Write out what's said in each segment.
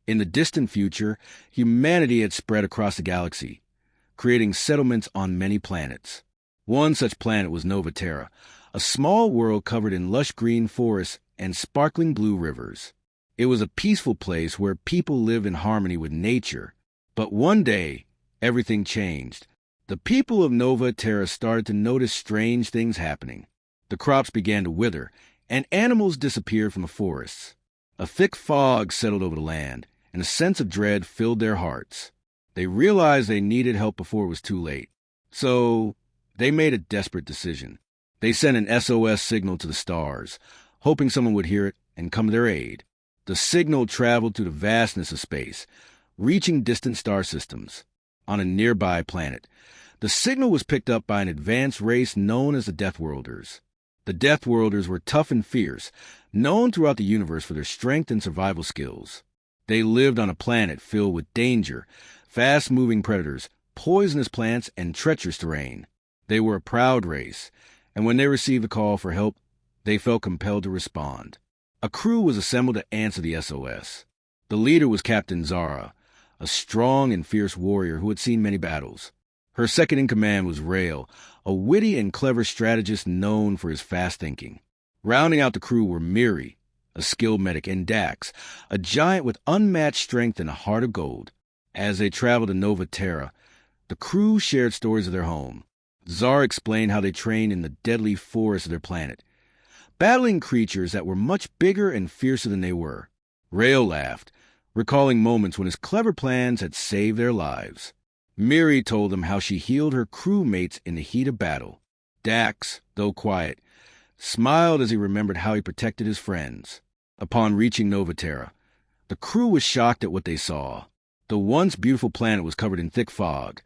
In the distant future, humanity had spread across the galaxy, creating settlements on many planets. One such planet was Nova Terra, a small world covered in lush green forests and sparkling blue rivers. It was a peaceful place where people lived in harmony with nature. But one day, everything changed. The people of Nova Terra started to notice strange things happening. The crops began to wither, and animals disappeared from the forests. A thick fog settled over the land, and a sense of dread filled their hearts. They realized they needed help before it was too late. So, they made a desperate decision. They sent an SOS signal to the stars, hoping someone would hear it and come to their aid. The signal traveled through the vastness of space, reaching distant star systems. On a nearby planet, the signal was picked up by an advanced race known as the Deathworlders. The Deathworlders were tough and fierce, known throughout the universe for their strength and survival skills. They lived on a planet filled with danger, fast-moving predators, poisonous plants, and treacherous terrain. They were a proud race, and when they received a call for help, they felt compelled to respond. A crew was assembled to answer the SOS. The leader was Captain Zara, a strong and fierce warrior who had seen many battles. Her second-in-command was Rael, a witty and clever strategist known for his fast thinking. Rounding out the crew were Miri, a skilled medic, and Dax, a giant with unmatched strength and a heart of gold. As they traveled to Nova Terra, the crew shared stories of their home. Zara explained how they trained in the deadly forests of their planet, battling creatures that were much bigger and fiercer than they were. Rael laughed, recalling moments when his clever plans had saved their lives. Miri told them how she healed her crewmates in the heat of battle. Dax, though quiet, smiled as he remembered how he protected his friends. Upon reaching Nova Terra, the crew was shocked at what they saw. The once beautiful planet was covered in thick fog,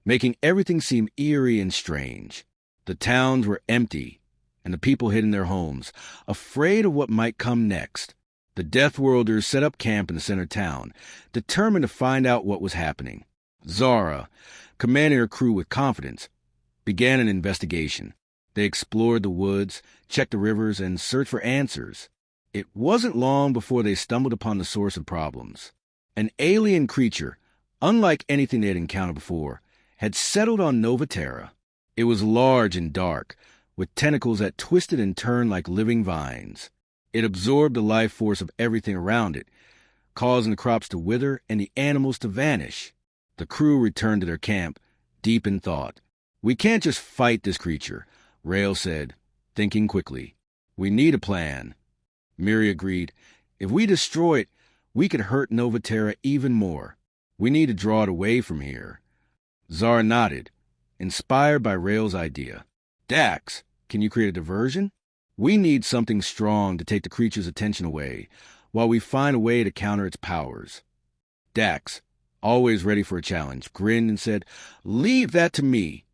making everything seem eerie and strange. The towns were empty, and the people hid in their homes, afraid of what might come next. The Deathworlders set up camp in the center of town, determined to find out what was happening. Zara, commanding her crew with confidence, began an investigation. They explored the woods, checked the rivers, and searched for answers. It wasn't long before they stumbled upon the source of problems. An alien creature, unlike anything they had encountered before, had settled on Nova Terra. It was large and dark, with tentacles that twisted and turned like living vines. It absorbed the life force of everything around it, causing the crops to wither and the animals to vanish. The crew returned to their camp, deep in thought. "We can't just fight this creature," Rael said, thinking quickly. "We need a plan." Miri agreed. "If we destroy it, we could hurt Nova Terra even more. We need to draw it away from here." Zara nodded, inspired by Rael's idea. "Dax, can you create a diversion? We need something strong to take the creature's attention away, while we find a way to counter its powers." Dax, always ready for a challenge, grinned and said, "Leave that to me."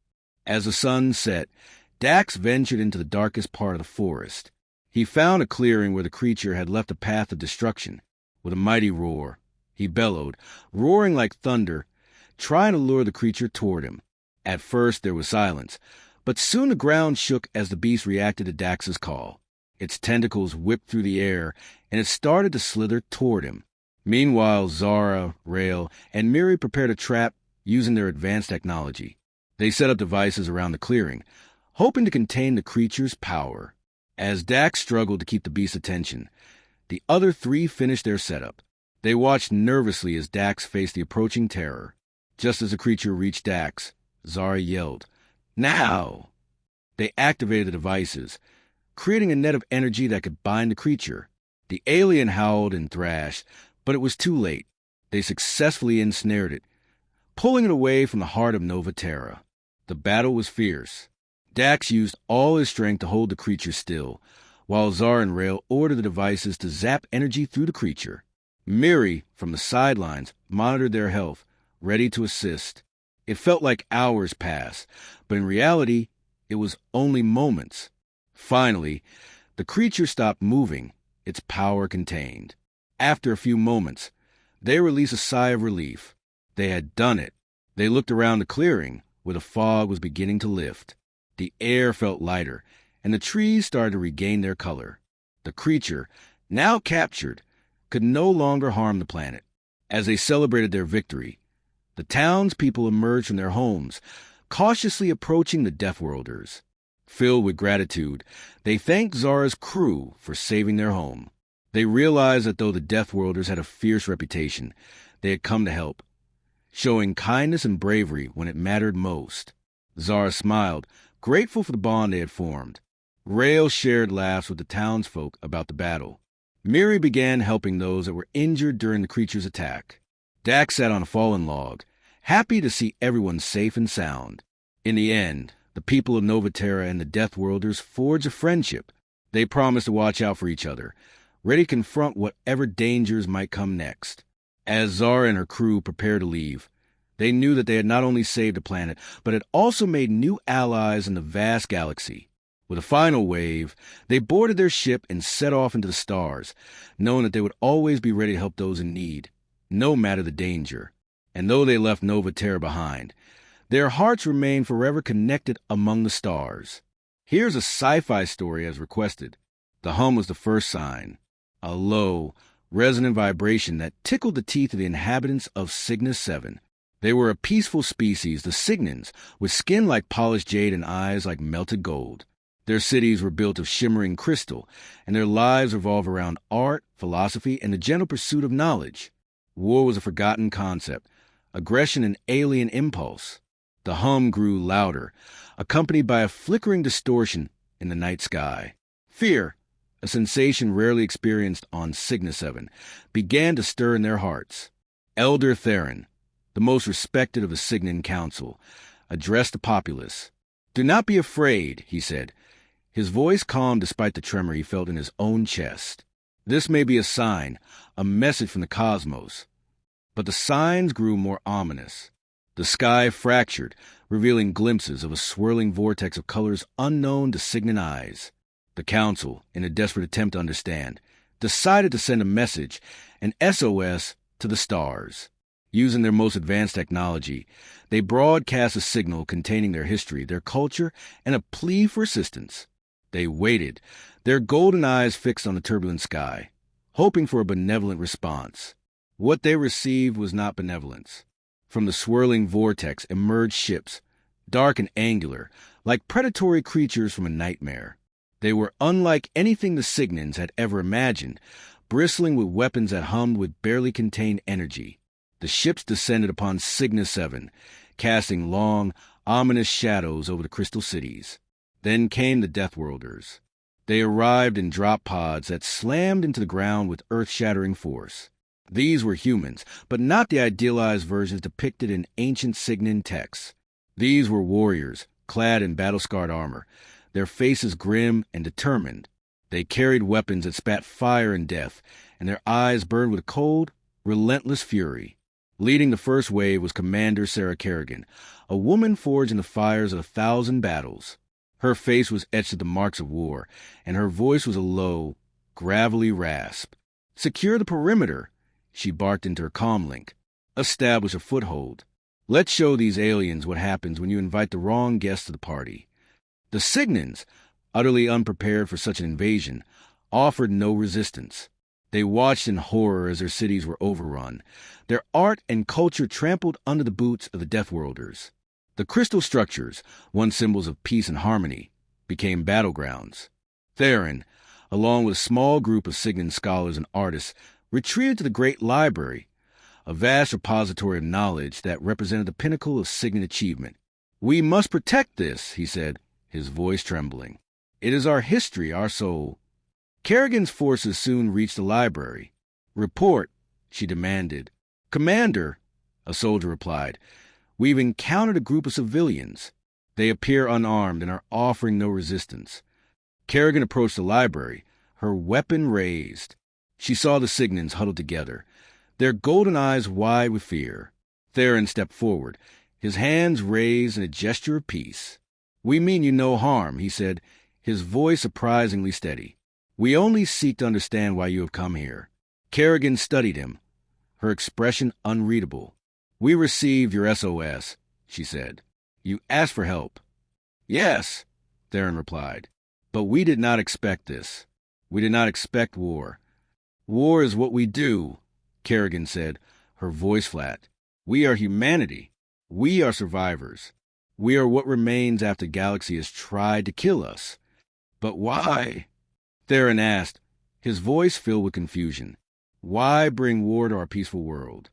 As the sun set, Dax ventured into the darkest part of the forest. He found a clearing where the creature had left a path of destruction. With a mighty roar, he bellowed, roaring like thunder, trying to lure the creature toward him. At first there was silence, but soon the ground shook as the beast reacted to Dax's call. Its tentacles whipped through the air, and it started to slither toward him. Meanwhile, Zara, Rael, and Miri prepared a trap using their advanced technology. They set up devices around the clearing, hoping to contain the creature's power. As Dax struggled to keep the beast's attention, the other three finished their setup. They watched nervously as Dax faced the approaching terror. Just as the creature reached Dax, Zara yelled, "Now!" They activated the devices, creating a net of energy that could bind the creature. The alien howled and thrashed, but it was too late. They successfully ensnared it, pulling it away from the heart of Nova Terra. The battle was fierce. Dax used all his strength to hold the creature still, while Zara and Rael ordered the devices to zap energy through the creature. Miri, from the sidelines, monitored their health, ready to assist. It felt like hours passed, but in reality, it was only moments. Finally, the creature stopped moving, its power contained. After a few moments, they released a sigh of relief. They had done it. They looked around the clearing, where the fog was beginning to lift. The air felt lighter, and the trees started to regain their color. The creature, now captured, could no longer harm the planet. As they celebrated their victory, the townspeople emerged from their homes, cautiously approaching the Deathworlders. Filled with gratitude, they thanked Zara's crew for saving their home. They realized that though the Deathworlders had a fierce reputation, they had come to help, showing kindness and bravery when it mattered most. Zara smiled, grateful for the bond they had formed. Rael shared laughs with the townsfolk about the battle. Miri began helping those that were injured during the creature's attack. Dak sat on a fallen log, happy to see everyone safe and sound. In the end, the people of Novaterra and the Deathworlders forged a friendship. They promised to watch out for each other, ready to confront whatever dangers might come next. As Zara and her crew prepared to leave, they knew that they had not only saved the planet, but had also made new allies in the vast galaxy. With a final wave, they boarded their ship and set off into the stars, knowing that they would always be ready to help those in need, no matter the danger. And though they left Novaterra behind, their hearts remained forever connected among the stars. Here's a sci-fi story as requested. The hum was the first sign, a low, resonant vibration that tickled the teeth of the inhabitants of Cygnus 7. They were a peaceful species, the Cygnans, with skin like polished jade and eyes like melted gold. Their cities were built of shimmering crystal, and their lives revolved around art, philosophy, and the gentle pursuit of knowledge. War was a forgotten concept, aggression an alien impulse. The hum grew louder, accompanied by a flickering distortion in the night sky. Fear, a sensation rarely experienced on Cygnus 7, began to stir in their hearts. Elder Theron, the most respected of the Cygnan Council, addressed the populace. "Do not be afraid," he said, his voice calm despite the tremor he felt in his own chest. "This may be a sign, a message from the cosmos." But the signs grew more ominous. The sky fractured, revealing glimpses of a swirling vortex of colors unknown to Cygnan eyes. The Council, in a desperate attempt to understand, decided to send a message, an SOS, to the stars. Using their most advanced technology, they broadcast a signal containing their history, their culture, and a plea for assistance. They waited, their golden eyes fixed on the turbulent sky, hoping for a benevolent response. What they received was not benevolence. From the swirling vortex emerged ships, dark and angular, like predatory creatures from a nightmare. They were unlike anything the Cygnans had ever imagined, bristling with weapons that hummed with barely contained energy. The ships descended upon Cygnus 7, casting long, ominous shadows over the crystal cities. Then came the Deathworlders. They arrived in drop pods that slammed into the ground with earth-shattering force. These were humans, but not the idealized versions depicted in ancient Cygnan texts. These were warriors, clad in battle-scarred armor, their faces grim and determined. They carried weapons that spat fire and death, and their eyes burned with cold, relentless fury. Leading the first wave was Commander Sarah Kerrigan, a woman forged in the fires of 1,000 battles. Her face was etched with the marks of war, and her voice was a low, gravelly rasp. "Secure the perimeter," she barked into her comlink. "Establish a foothold. Let's show these aliens what happens when you invite the wrong guests to the party." The Cygnans, utterly unprepared for such an invasion, offered no resistance. They watched in horror as their cities were overrun, their art and culture trampled under the boots of the Deathworlders. The crystal structures, once symbols of peace and harmony, became battlegrounds. Theron, along with a small group of Cygnan scholars and artists, retreated to the Great Library, a vast repository of knowledge that represented the pinnacle of Cygnan achievement. "We must protect this," he said, his voice trembling. "It is our history, our soul." Kerrigan's forces soon reached the library. "Report," she demanded. "Commander," a soldier replied, "we've encountered a group of civilians. They appear unarmed and are offering no resistance." Kerrigan approached the library, her weapon raised. She saw the Cygnans huddled together, their golden eyes wide with fear. Theron stepped forward, his hands raised in a gesture of peace. "We mean you no harm," he said, his voice surprisingly steady. "We only seek to understand why you have come here." Kerrigan studied him, her expression unreadable. "We received your SOS," she said. "You asked for help." "Yes," Theron replied. "But we did not expect this. We did not expect war." "War is what we do," Kerrigan said, her voice flat. "We are humanity. We are survivors. We are what remains after the galaxy has tried to kill us." "But why?" Theron asked, his voice filled with confusion. "Why bring war to our peaceful world?"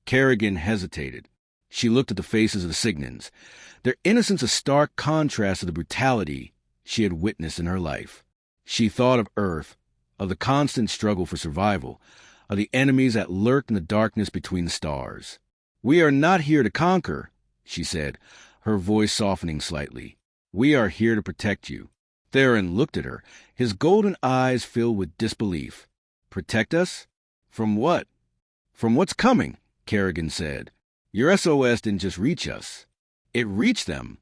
Kerrigan hesitated. She looked at the faces of the Signans, their innocence a stark contrast to the brutality she had witnessed in her life. She thought of Earth, of the constant struggle for survival, of the enemies that lurked in the darkness between the stars. "We are not here to conquer," she said, her voice softening slightly. "We are here to protect you." Theron looked at her, his golden eyes filled with disbelief. "Protect us? From what?" "From what's coming," Kerrigan said. "Your SOS didn't just reach us. It reached them."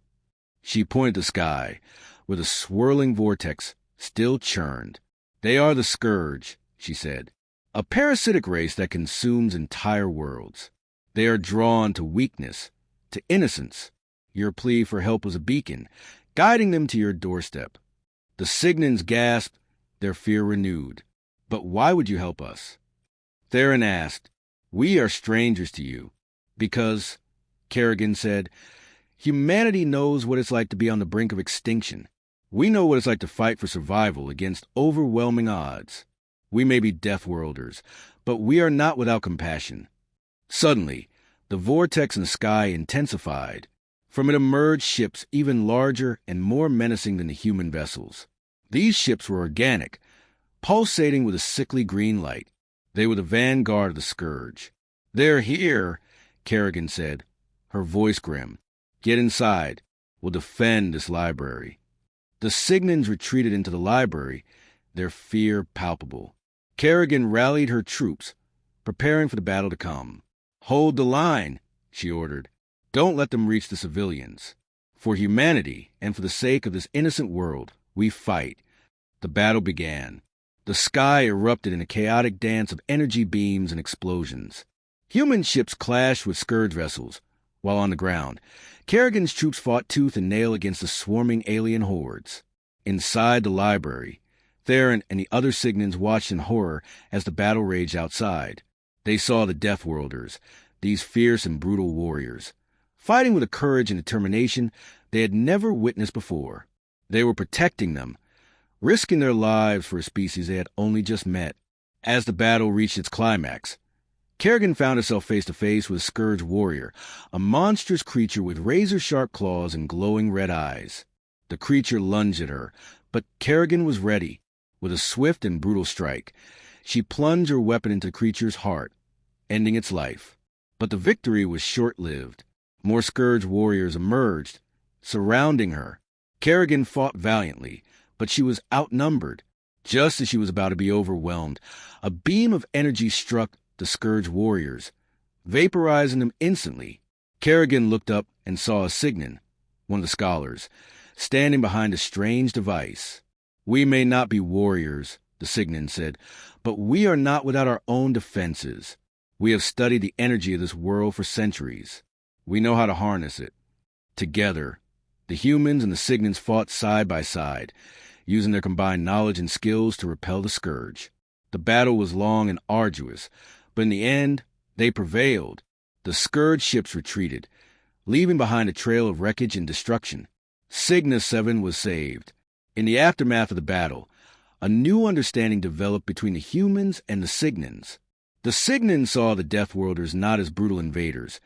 She pointed to the sky, where the swirling vortex still churned. "They are the Scourge," she said, "a parasitic race that consumes entire worlds. They are drawn to weakness, to innocence. Your plea for help was a beacon, guiding them to your doorstep." The Signans gasped, their fear renewed. "But why would you help us?" Theron asked. "We are strangers to you." "Because," Kerrigan said, "humanity knows what it's like to be on the brink of extinction. We know what it's like to fight for survival against overwhelming odds. We may be Deathworlders, but we are not without compassion." Suddenly, the vortex in the sky intensified. From it emerged ships even larger and more menacing than the human vessels. These ships were organic, pulsating with a sickly green light. They were the vanguard of the Scourge. "They're here," Kerrigan said, her voice grim. "Get inside. We'll defend this library." The Signans retreated into the library, their fear palpable. Kerrigan rallied her troops, preparing for the battle to come. "Hold the line," she ordered. "Don't let them reach the civilians. For humanity, and for the sake of this innocent world, we fight." The battle began. The sky erupted in a chaotic dance of energy beams and explosions. Human ships clashed with Scourge vessels, while on the ground, Kerrigan's troops fought tooth and nail against the swarming alien hordes. Inside the library, Theron and the other Signans watched in horror as the battle raged outside. They saw the Deathworlders, these fierce and brutal warriors, fighting with a courage and determination they had never witnessed before. They were protecting them, risking their lives for a species they had only just met. As the battle reached its climax, Kerrigan found herself face to face with a Scourge warrior, a monstrous creature with razor-sharp claws and glowing red eyes. The creature lunged at her, but Kerrigan was ready. With a swift and brutal strike, she plunged her weapon into the creature's heart, ending its life. But the victory was short-lived. More Scourge warriors emerged, surrounding her. Kerrigan fought valiantly, but she was outnumbered. Just as she was about to be overwhelmed, a beam of energy struck the Scourge warriors, vaporizing them instantly. Kerrigan looked up and saw a Signan, one of the scholars, standing behind a strange device. "We may not be warriors," the Signan said, "but we are not without our own defenses. We have studied the energy of this world for centuries. We know how to harness it." Together, the humans and the Signans fought side by side, using their combined knowledge and skills to repel the Scourge. The battle was long and arduous, but in the end, they prevailed. The Scourge ships retreated, leaving behind a trail of wreckage and destruction. Cygna 7 was saved. In the aftermath of the battle, a new understanding developed between the humans and the Signans. The Signans saw the Deathworlders not as brutal invaders,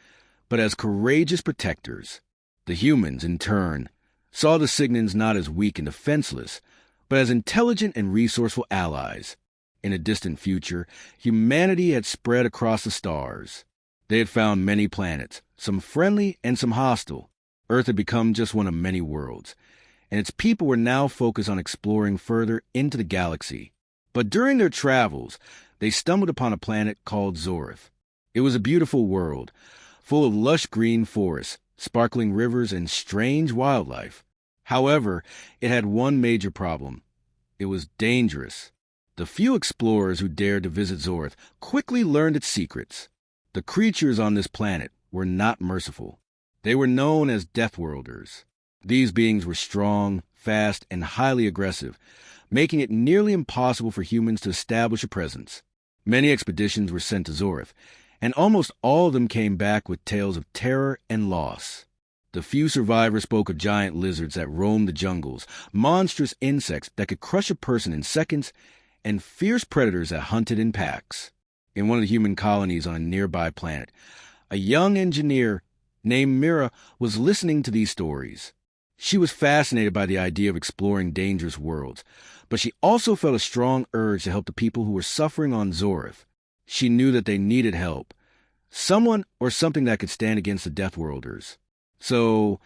but as courageous protectors. The humans, in turn, saw the Signans not as weak and defenseless, but as intelligent and resourceful allies. In a distant future, humanity had spread across the stars. They had found many planets, some friendly and some hostile. Earth had become just one of many worlds, and its people were now focused on exploring further into the galaxy. But during their travels, they stumbled upon a planet called Zorth. It was a beautiful world, full of lush green forests, sparkling rivers, and strange wildlife. However, it had one major problem. It was dangerous. The few explorers who dared to visit Zorth quickly learned its secrets. The creatures on this planet were not merciful. They were known as Deathworlders. These beings were strong, fast, and highly aggressive, making it nearly impossible for humans to establish a presence. Many expeditions were sent to Zorth, and almost all of them came back with tales of terror and loss. The few survivors spoke of giant lizards that roamed the jungles, monstrous insects that could crush a person in seconds, and fierce predators that hunted in packs. In one of the human colonies on a nearby planet, a young engineer named Mira was listening to these stories. She was fascinated by the idea of exploring dangerous worlds, but she also felt a strong urge to help the people who were suffering on Zorith. She knew that they needed help, someone or something that could stand against the Deathworlders. So,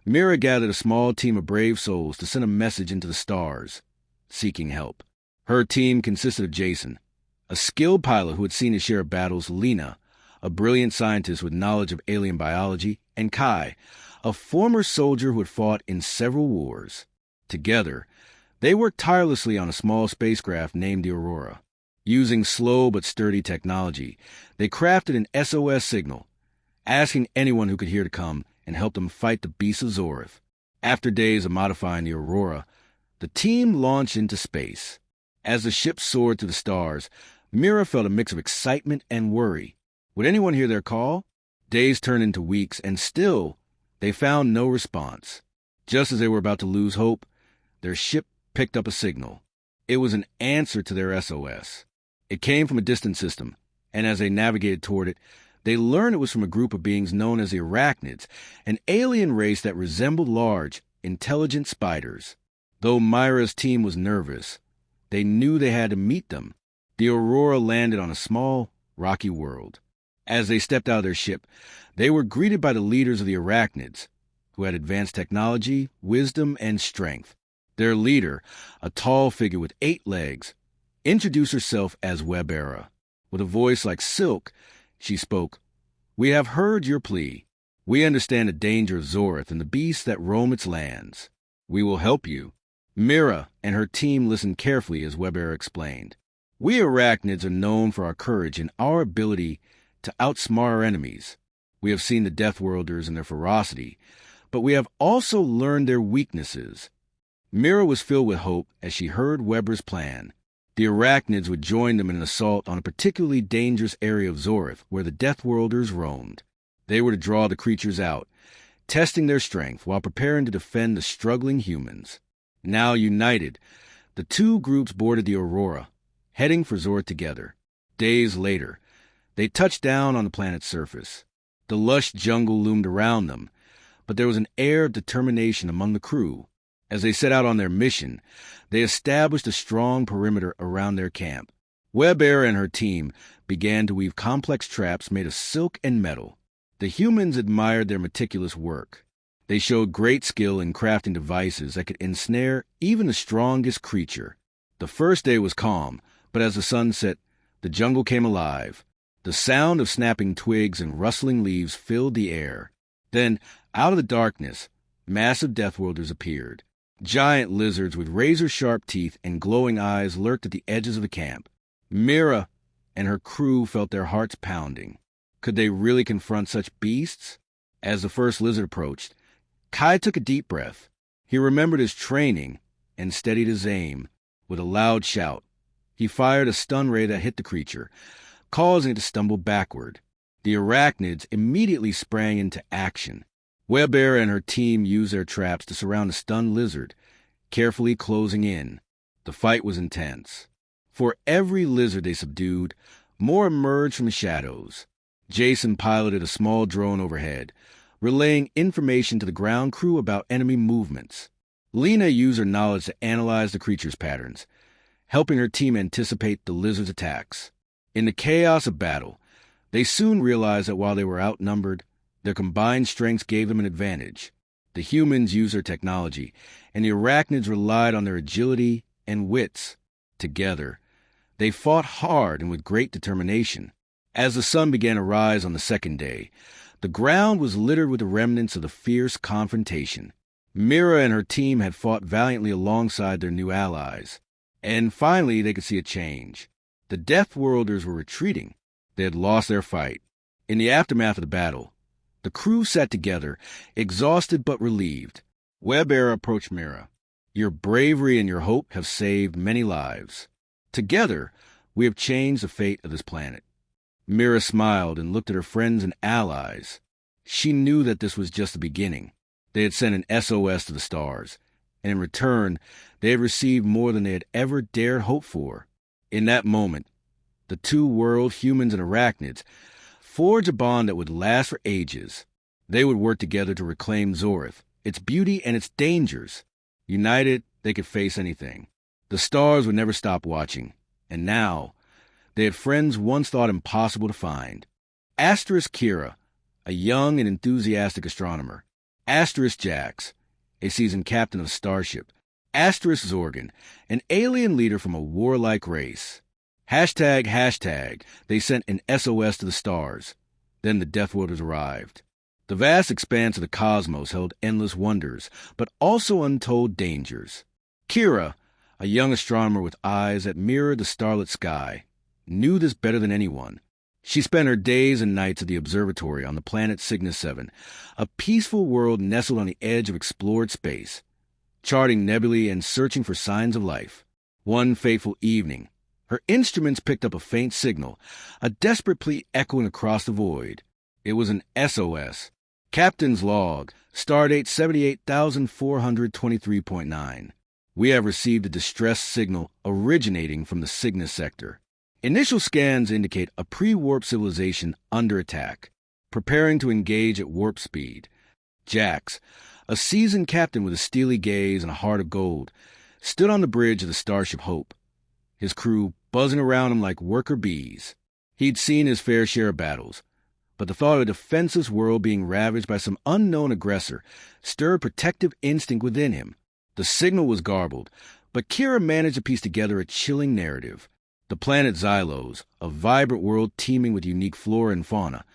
Mira gathered a small team of brave souls to send a message into the stars, seeking help. Her team consisted of Jason, a skilled pilot who had seen his share of battles, Lena, a brilliant scientist with knowledge of alien biology, and Kai, a former soldier who had fought in several wars. Together, they worked tirelessly on a small spacecraft named the Aurora. Using slow but sturdy technology, they crafted an SOS signal, asking anyone who could hear to come and help them fight the beasts of Zorith. After days of modifying the Aurora, the team launched into space. As the ship soared through the stars, Mira felt a mix of excitement and worry. Would anyone hear their call? Days turned into weeks, and still, they found no response. Just as they were about to lose hope, their ship picked up a signal. It was an answer to their SOS. It came from a distant system, and as they navigated toward it, they learned it was from a group of beings known as the Arachnids, an alien race that resembled large, intelligent spiders. Though Myra's team was nervous, they knew they had to meet them. The Aurora landed on a small, rocky world. As they stepped out of their ship, they were greeted by the leaders of the Arachnids, who had advanced technology, wisdom, and strength. Their leader, a tall figure with 8 legs, introduced herself as Webera. With a voice like silk, she spoke, "We have heard your plea. We understand the danger of Zorith and the beasts that roam its lands. We will help you." Mira and her team listened carefully as Webera explained. "We Arachnids are known for our courage and our ability to outsmart our enemies. We have seen the Deathworlders and their ferocity, but we have also learned their weaknesses." Mira was filled with hope as she heard Weber's plan. The Arachnids would join them in an assault on a particularly dangerous area of Zorith where the Deathworlders roamed. They were to draw the creatures out, testing their strength while preparing to defend the struggling humans. Now united, the two groups boarded the Aurora, heading for Zorith together. Days later, they touched down on the planet's surface. The lush jungle loomed around them, but there was an air of determination among the crew. As they set out on their mission, they established a strong perimeter around their camp. Webera and her team began to weave complex traps made of silk and metal. The humans admired their meticulous work. They showed great skill in crafting devices that could ensnare even the strongest creature. The first day was calm, but as the sun set, the jungle came alive. The sound of snapping twigs and rustling leaves filled the air. Then, out of the darkness, massive Deathworlders appeared. Giant lizards with razor-sharp teeth and glowing eyes lurked at the edges of the camp. Mira and her crew felt their hearts pounding. Could they really confront such beasts? As the first lizard approached, Kai took a deep breath. He remembered his training and steadied his aim. With a loud shout, he fired a stun ray that hit the creature, causing it to stumble backward. The Arachnids immediately sprang into action. Webera and her team used their traps to surround the stunned lizard, carefully closing in. The fight was intense. For every lizard they subdued, more emerged from the shadows. Jason piloted a small drone overhead, relaying information to the ground crew about enemy movements. Lena used her knowledge to analyze the creature's patterns, helping her team anticipate the lizard's attacks. In the chaos of battle, they soon realized that while they were outnumbered, their combined strengths gave them an advantage. The humans used their technology, and the Arachnids relied on their agility and wits. Together, they fought hard and with great determination. As the sun began to rise on the second day, the ground was littered with the remnants of the fierce confrontation. Mira and her team had fought valiantly alongside their new allies, and finally they could see a change. The Deathworlders were retreating. They had lost their fight. In the aftermath of the battle, the crew sat together, exhausted but relieved. Webera approached Mira. "Your bravery and your hope have saved many lives. Together, we have changed the fate of this planet. Mira smiled and looked at her friends and allies. She knew that this was just the beginning. They had sent an SOS to the stars, and in return, they had received more than they had ever dared hope for. In that moment, the two worlds, humans and arachnids, forged a bond that would last for ages. They would work together to reclaim Zorith, its beauty and its dangers. United, they could face anything. The stars would never stop watching, and now they had friends once thought impossible to find. Asterisk Kira, a young and enthusiastic astronomer. Asterisk Jax, a seasoned captain of a starship. Asterisk Zorgan, an alien leader from a warlike race. Hashtag, they sent an SOS to the stars. Then the Deathworlders arrived. The vast expanse of the cosmos held endless wonders, but also untold dangers. Kira, a young astronomer with eyes that mirrored the starlit sky, knew this better than anyone. She spent her days and nights at the observatory on the planet Cygnus 7, a peaceful world nestled on the edge of explored space, charting nebulae and searching for signs of life. One fateful evening, her instruments picked up a faint signal, a desperate plea echoing across the void. It was an SOS. Captain's log, stardate 78,423.9. We have received a distress signal originating from the Cygnus sector. Initial scans indicate a pre-warp civilization under attack, preparing to engage at warp speed. Jax, a seasoned captain with a steely gaze and a heart of gold, stood on the bridge of the Starship Hope, his crew buzzing around him like worker bees. He'd seen his fair share of battles, but the thought of a defenseless world being ravaged by some unknown aggressor stirred protective instinct within him. The signal was garbled, but Kira managed to piece together a chilling narrative. The planet Xylos, a vibrant world teeming with unique flora and fauna,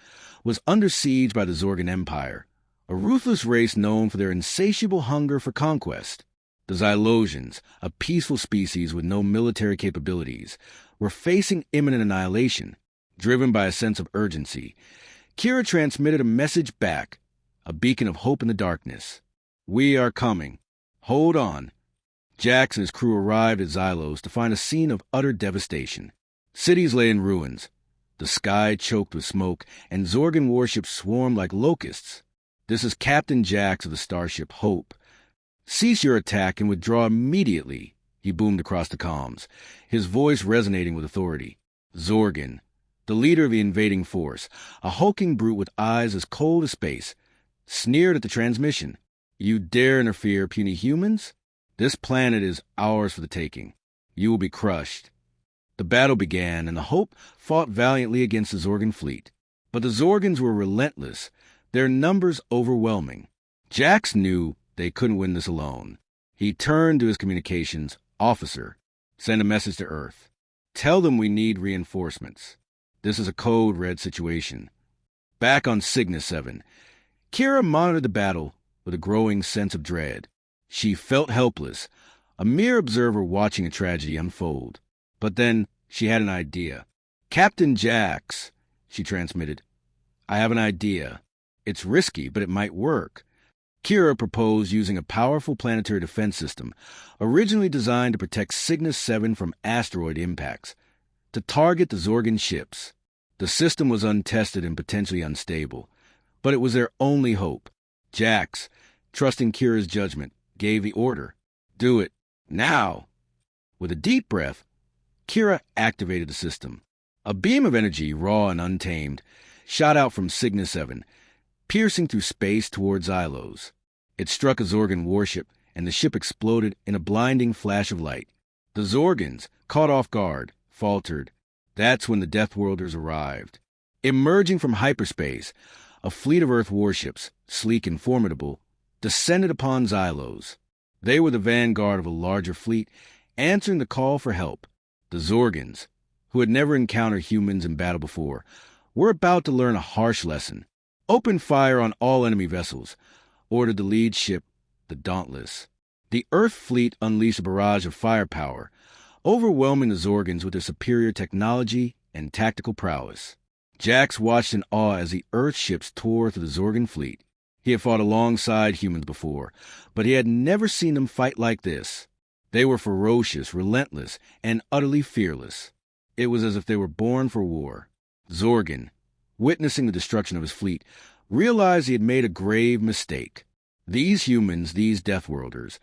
was under siege by the Zorgan Empire, a ruthless race known for their insatiable hunger for conquest. The Xylosians, a peaceful species with no military capabilities, were facing imminent annihilation. Driven by a sense of urgency, Kira transmitted a message back, a beacon of hope in the darkness. "We are coming. Hold on." Jax and his crew arrived at Xylos to find a scene of utter devastation. Cities lay in ruins, the sky choked with smoke, and Zorgan warships swarmed like locusts. "This is Captain Jax of the Starship Hope. Cease your attack and withdraw immediately," he boomed across the comms, his voice resonating with authority. Zorgan, the leader of the invading force, a hulking brute with eyes as cold as space, sneered at the transmission. "You dare interfere, puny humans? This planet is ours for the taking. You will be crushed." The battle began, and the Hope fought valiantly against the Zorgan fleet. But the Zorgans were relentless, their numbers overwhelming. Jax knew they couldn't win this alone. He turned to his communications officer. "Send a message to Earth. Tell them we need reinforcements. This is a code red situation." Back on Cygnus 7, Kira monitored the battle with a growing sense of dread. She felt helpless, a mere observer watching a tragedy unfold. But then she had an idea. "Captain Jax," she transmitted, "I have an idea. It's risky, but it might work." Kira proposed using a powerful planetary defense system, originally designed to protect Cygnus 7 from asteroid impacts, to target the Zorgan ships. The system was untested and potentially unstable, but it was their only hope. Jax, trusting Kira's judgment, gave the order. "Do it. Now!" With a deep breath, Kira activated the system. A beam of energy, raw and untamed, shot out from Cygnus 7, piercing through space toward Xylos. It struck a Zorgan warship, and the ship exploded in a blinding flash of light. The Zorgans, caught off guard, faltered. That's when the Deathworlders arrived. Emerging from hyperspace, a fleet of Earth warships, sleek and formidable, descended upon Xylos. They were the vanguard of a larger fleet, answering the call for help. The Zorgans, who had never encountered humans in battle before, were about to learn a harsh lesson. "Open fire on all enemy vessels," ordered the lead ship, the Dauntless. The Earth fleet unleashed a barrage of firepower, overwhelming the Zorgans with their superior technology and tactical prowess. Jax watched in awe as the Earth ships tore through the Zorgan fleet. He had fought alongside humans before, but he had never seen them fight like this. They were ferocious, relentless, and utterly fearless. It was as if they were born for war. Zorgan, witnessing the destruction of his fleet, realized he had made a grave mistake. These humans, these Deathworlders,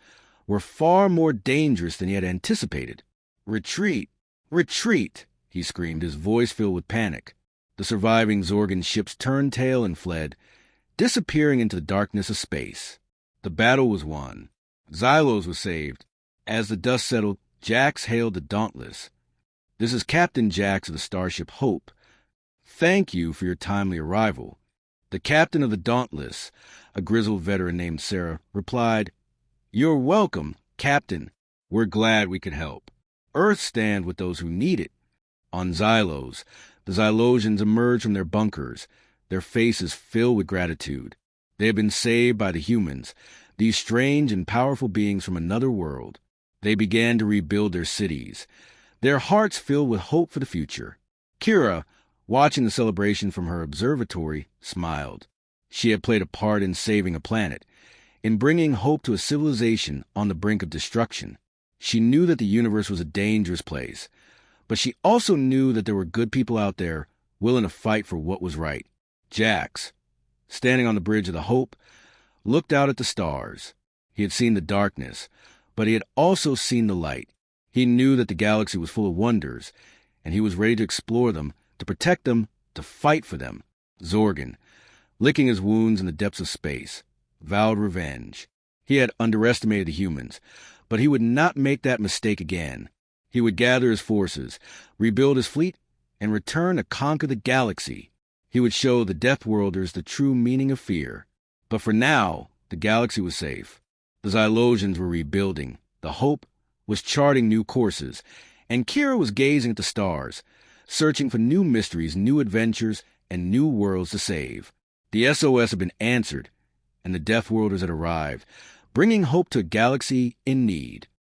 were far more dangerous than he had anticipated. "Retreat! Retreat!" he screamed, his voice filled with panic. The surviving Zorgan ships turned tail and fled, disappearing into the darkness of space. The battle was won. Xylos was saved. As the dust settled, Jax hailed the Dauntless. "This is Captain Jax of the starship Hope. Thank you for your timely arrival." The captain of the Dauntless, a grizzled veteran named Sarah, replied, "You're welcome, Captain. We're glad we could help. Earth stands with those who need it." On Xylos, the Xylosians emerged from their bunkers, their faces filled with gratitude. They had been saved by the humans, these strange and powerful beings from another world. They began to rebuild their cities, their hearts filled with hope for the future. Kira, watching the celebration from her observatory, smiled. She had played a part in saving a planet, in bringing hope to a civilization on the brink of destruction. She knew that the universe was a dangerous place, but she also knew that there were good people out there willing to fight for what was right. Jax, standing on the bridge of the Hope, looked out at the stars. He had seen the darkness, but he had also seen the light. He knew that the galaxy was full of wonders, and he was ready to explore them, to protect them, to fight for them. Zorgan, licking his wounds in the depths of space, vowed revenge. He had underestimated the humans, but he would not make that mistake again. He would gather his forces, rebuild his fleet, and return to conquer the galaxy. He would show the Deathworlders the true meaning of fear. But for now, the galaxy was safe. The Xylosians were rebuilding. The Hope was charting new courses, and Kira was gazing at the stars, searching for new mysteries, new adventures, and new worlds to save. The SOS had been answered, and the Deathworlders had arrived, bringing hope to a galaxy in need.